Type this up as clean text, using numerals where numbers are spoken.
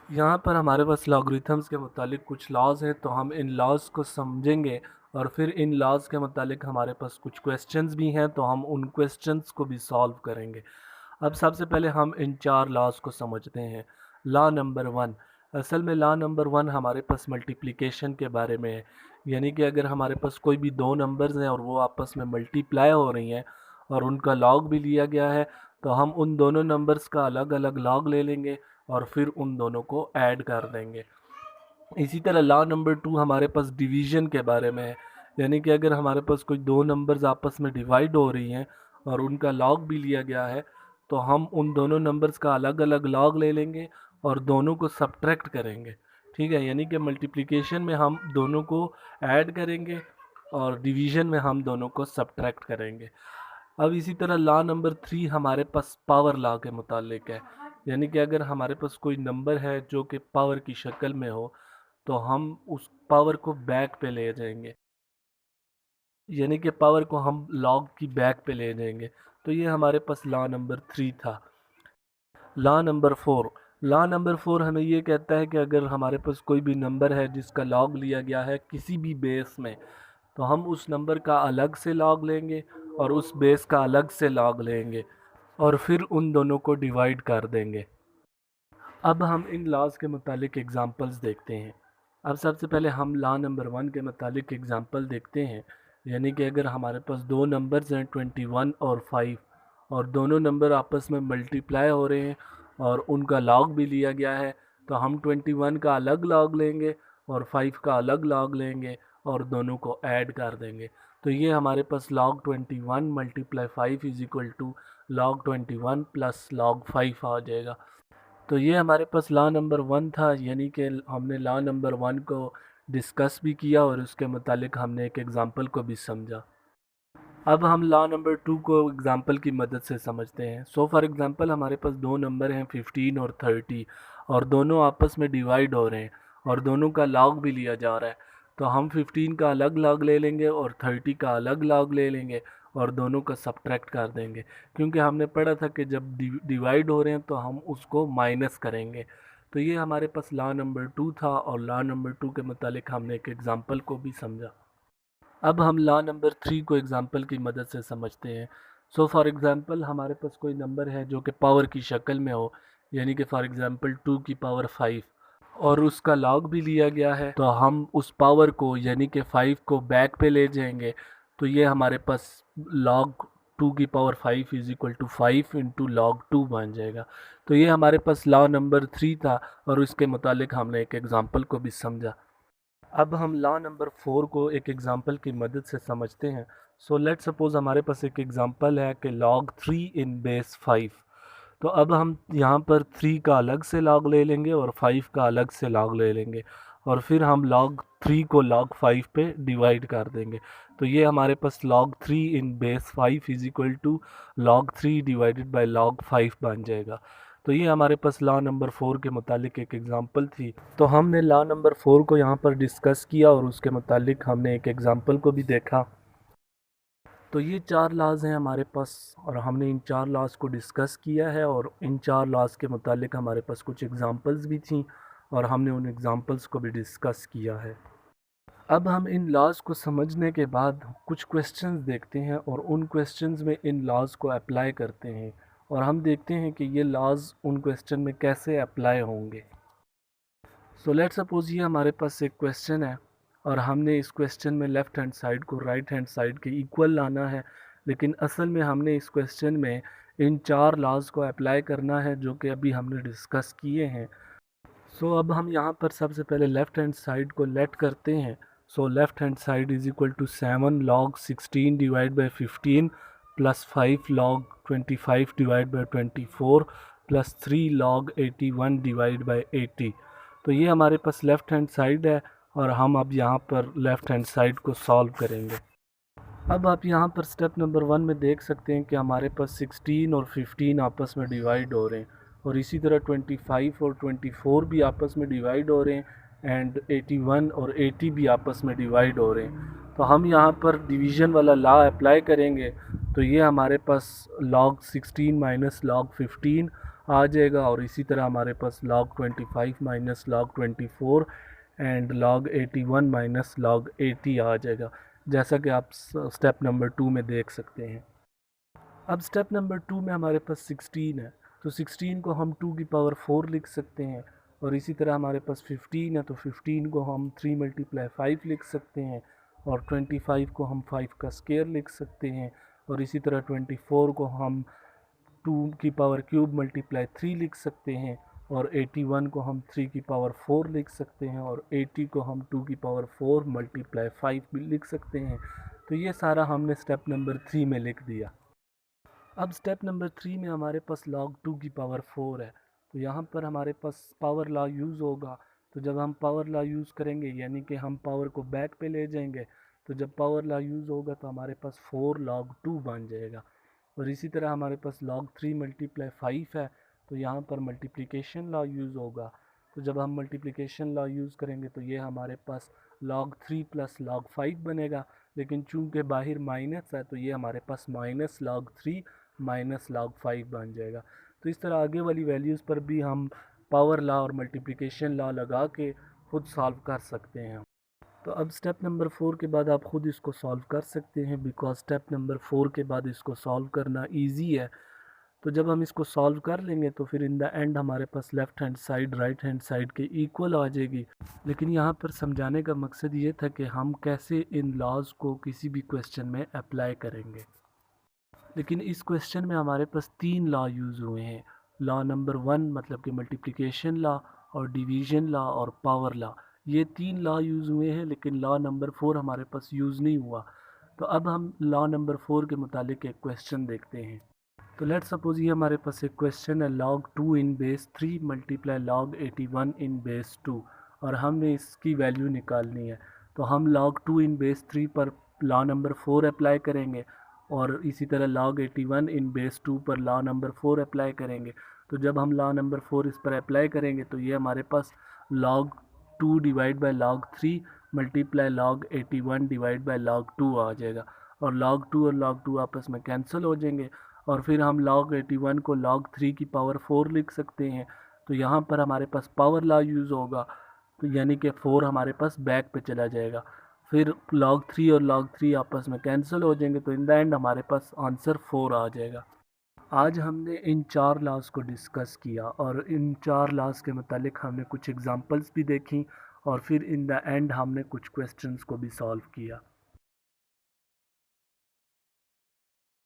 यहाँ पर हमारे पास लॉगरिथम्स के मुतालिक कुछ लॉज हैं, तो हम इन लॉज को समझेंगे और फिर इन लॉज के मुतालिक हमारे पास कुछ क्वेश्चंस भी हैं, तो हम उन क्वेश्चंस को भी सॉल्व करेंगे। अब सबसे पहले हम इन चार लॉज को समझते हैं। लॉ नंबर वन, असल में लॉ नंबर वन हमारे पास मल्टीप्लिकेशन के बारे में है। यानी कि अगर हमारे पास कोई भी दो नंबर्स हैं और वो आपस में मल्टीप्लाई हो रही हैं और उनका लॉग भी लिया गया है, तो हम उन दोनों नंबर्स का अलग अलग लॉग ले लेंगे और फिर उन दोनों को ऐड कर देंगे। इसी तरह लॉ नंबर टू हमारे पास डिवीजन के बारे में है। यानी कि अगर हमारे पास कोई दो नंबर्स आपस में डिवाइड हो रही हैं और उनका लॉग भी लिया गया है, तो हम उन दोनों नंबर्स का अलग अलग लॉग ले लेंगे और दोनों को सब्ट्रैक्ट करेंगे। ठीक है, यानी कि मल्टीप्लिकेशन में हम दोनों को ऐड करेंगे और डिवीजन में हम दोनों को सब्ट्रैक्ट करेंगे। अब इसी तरह लॉ नंबर थ्री हमारे पास पावर लॉ के मुतालिक है। यानी कि अगर हमारे पास कोई नंबर है जो कि पावर की शक्ल में हो, तो हम उस पावर को बैक पे ले जाएंगे। यानी कि पावर को हम लॉग की बैक पे ले जाएंगे। तो ये हमारे पास लॉ नंबर थ्री था। लॉ नंबर फोर हमें ये कहता है कि अगर हमारे पास कोई भी नंबर है जिसका लॉग लिया गया है किसी भी बेस में, तो हम उस नंबर का अलग से लॉग लेंगे और उस बेस का अलग से लॉग लेंगे और फिर उन दोनों को डिवाइड कर देंगे। अब हम इन लॉज के मुतालिक एग्ज़ाम्पल्स देखते हैं। अब सबसे पहले हम लॉ नंबर वन के मुतालिक एग्ज़ाम्पल देखते हैं। यानी कि अगर हमारे पास दो नंबर्स हैं 21 और 5 और दोनों नंबर आपस में मल्टीप्लाई हो रहे हैं और उनका लॉग भी लिया गया है, तो हम 21 का अलग लॉग लेंगे और 5 का अलग लॉग लेंगे और दोनों को ऐड कर देंगे। तो ये हमारे पास log 21 multiply 5 is equal to log 21 plus log 5 आ जाएगा। तो ये हमारे पास लॉ नंबर वन था। यानी कि हमने लॉ नंबर वन को डिस्कस भी किया और उसके मुतालिक हमने एक एग्ज़ाम्पल को भी समझा। अब हम लॉ नंबर टू को एग्ज़ाम्पल की मदद से समझते हैं। सो फॉर एग्ज़ाम्पल हमारे पास दो नंबर हैं 15 और 30 और दोनों आपस में डिवाइड हो रहे हैं और दोनों का लॉग भी लिया जा रहा है। तो हम 15 का अलग लॉग ले लेंगे और 30 का अलग लॉग ले लेंगे और दोनों का सब्ट्रैक्ट कर देंगे, क्योंकि हमने पढ़ा था कि जब डिवाइड हो रहे हैं तो हम उसको माइनस करेंगे। तो ये हमारे पास लॉ नंबर टू था और लॉ नंबर टू के मुतालिक हमने एक एग्ज़ाम्पल को भी समझा। अब हम लॉ नंबर थ्री को एग्ज़ाम्पल की मदद से समझते हैं। सो फॉर एग्ज़ाम्पल हमारे पास कोई नंबर है जो कि पावर की शक्ल में हो। यानी कि फॉर एग्ज़ाम्पल 2 की पावर 5 और उसका लॉग भी लिया गया है, तो हम उस पावर को यानी कि 5 को बैक पे ले जाएंगे। तो ये हमारे पास लॉग 2 की power 5 is equal to 5 into log 2 बन जाएगा। तो ये हमारे पास लॉ नंबर थ्री था और उसके मुतालिक हमने एक एग्ज़ाम्पल को भी समझा। अब हम लॉ नंबर फोर को एक एग्जांपल की मदद से समझते हैं। सो लेट सपोज हमारे पास एक एग्जांपल है कि log 3 इन बेस 5। तो अब हम यहाँ पर 3 का अलग से log ले लेंगे और 5 का अलग से log ले लेंगे और फिर हम log 3 को log 5 पे डिवाइड कर देंगे। तो ये हमारे पास log 3 in base 5 is equal to log 3 divided by log 5 बन जाएगा। तो ये हमारे पास लॉ नंबर फोर के मुतालिक एक एग्ज़ाम्पल थी। तो हमने लॉ नंबर फोर को यहाँ पर डिस्कस किया और उसके मुतालिक हमने एक एग्ज़ाम्पल को भी देखा। तो ये चार लॉज हैं हमारे पास और हमने इन चार लॉज को डिस्कस किया है और इन चार लॉज के मुतालिक हमारे पास कुछ एग्ज़ाम्पल्स भी थी और हमने उन एग्ज़ाम्पल्स को भी डिस्कस किया है। अब हम इन लॉज को समझने के बाद कुछ क्वेश्चंस देखते हैं और उन क्वेश्चंस में इन लॉज को अप्लाई करते हैं और हम देखते हैं कि ये लॉज उन क्वेश्चन में कैसे अप्लाई होंगे। सो लेट सपोज ये हमारे पास एक क्वेश्चन है और हमने इस क्वेश्चन में लेफ़्ट हैंड साइड को राइट हैंड साइड के इक्वल लाना है, लेकिन असल में हमने इस क्वेश्चन में इन चार लॉज को अप्लाई करना है जो कि अभी हमने डिस्कस किए हैं। सो अब हम यहाँ पर सबसे पहले लेफ़्ट हैंड साइड को लेट करते हैं। So left hand side is equal to 7 log 16 divide by 15 plus 5 log 25 divide by 24 plus 3 log 81 divide by 80। तो ये हमारे पास लेफ़्ट हैंड साइड है और हम अब यहाँ पर लेफ़्ट हैंड साइड को सॉल्व करेंगे। अब आप यहाँ पर स्टेप नंबर वन में देख सकते हैं कि हमारे पास 16 और 15 आपस में डिवाइड हो रहे हैं और इसी तरह 25 और 24 भी आपस में डिवाइड हो रहे हैं एंड 81 और 80 भी आपस में डिवाइड हो रहे हैं। तो हम यहाँ पर डिवीज़न वाला लॉ अप्लाई करेंगे तो ये हमारे पास log 16 माइनस log 15 आ जाएगा, और इसी तरह हमारे पास log 25 minus log 24 and log 81 minus log 80 आ जाएगा, जैसा कि आप स्टेप नंबर 2 में देख सकते हैं। अब स्टेप नंबर 2 में हमारे पास 16 है, तो 16 को हम 2 की पावर 4 लिख सकते हैं, और इसी तरह हमारे पास 15 है, तो 15 को हम 3 मल्टीप्लाई 5 लिख सकते हैं, और 25 को हम 5 का स्क्वायर लिख सकते हैं, और इसी तरह 24 को हम 2 की पावर क्यूब मल्टीप्लाई 3 लिख सकते हैं, और 81 को हम 3 की पावर 4 लिख सकते हैं, और 80 को हम 2 की पावर 4 मल्टीप्लाई 5 भी लिख सकते हैं। तो ये सारा हमने स्टेप नंबर 3 में लिख दिया। अब स्टेप नंबर 3 में हमारे पास log 2 की पावर 4 है, तो यहाँ पर हमारे पास पावर लॉ यूज़ होगा। तो जब हम पावर लॉ यूज़ करेंगे, यानी कि हम पावर को बैक पे ले जाएंगे, तो जब पावर लॉ यूज़ होगा तो हमारे पास 4 log 2 बन जाएगा। और इसी तरह हमारे पास log 3 मल्टीप्लाई 5 है, तो यहाँ पर मल्टीप्लिकेशन लॉ यूज़ होगा। तो जब हम मल्टीप्लिकेशन लॉ यूज़ करेंगे तो ये हमारे पास log 3 प्लस log 5 बनेगा, लेकिन चूंकि बाहर माइनस है तो ये हमारे पास माइनस log 3 माइनस log 5 बन जाएगा। तो इस तरह आगे वाली वैल्यूज़ पर भी हम पावर लॉ और मल्टीप्लिकेशन लॉ लगा के खुद सॉल्व कर सकते हैं। तो अब स्टेप नंबर 4 के बाद आप ख़ुद इसको सॉल्व कर सकते हैं, बिकॉज स्टेप नंबर 4 के बाद इसको सॉल्व करना इजी है। तो जब हम इसको सॉल्व कर लेंगे तो फिर इन द एंड हमारे पास left hand side right hand side के इक्वल आ जाएगी। लेकिन यहाँ पर समझाने का मकसद ये था कि हम कैसे इन लॉज को किसी भी क्वेश्चन में अप्लाई करेंगे। लेकिन इस क्वेश्चन में हमारे पास 3 लॉ यूज़ हुए हैं। लॉ नंबर 1 मतलब कि मल्टीप्लिकेशन लॉ, और डिवीज़न लॉ, और पावर लॉ। ये 3 लॉ यूज़ हुए हैं, लेकिन लॉ नंबर 4 हमारे पास यूज़ नहीं हुआ। तो अब हम लॉ नंबर 4 के मुतालिक एक क्वेश्चन देखते हैं। तो लेट्स सपोज ये हमारे पास एक क्वेश्चन है, log 2 इन बेस 3 मल्टीप्लाई log 81 इन बेस 2, और हमने इसकी वैल्यू निकालनी है। तो हम log 2 इन बेस 3 पर लॉ नंबर 4 अप्लाई करेंगे, और इसी तरह log 81 इन बेस 2 पर लॉ नंबर 4 अप्लाई करेंगे। तो जब हम लॉ नंबर 4 इस पर अप्लाई करेंगे तो ये हमारे पास log 2 divide by log 3 multiply log 81 divide by log 2 आ जाएगा, और log 2 और log 2 आपस में कैंसिल हो जाएंगे, और फिर हम log 81 को log 3 की पावर 4 लिख सकते हैं। तो यहाँ पर हमारे पास पावर लॉ यूज़ होगा, तो यानी कि 4 हमारे पास बैक पे चला जाएगा, फिर log 3 और log 3 आपस में कैंसिल हो जाएंगे, तो इन द एंड हमारे पास आंसर 4 आ जाएगा। आज हमने इन 4 लॉज को डिस्कस किया, और इन 4 लॉज के मुतालिक हमने कुछ एग्जांपल्स भी देखी, और फिर इन द एंड हमने कुछ क्वेश्चंस को भी सॉल्व किया।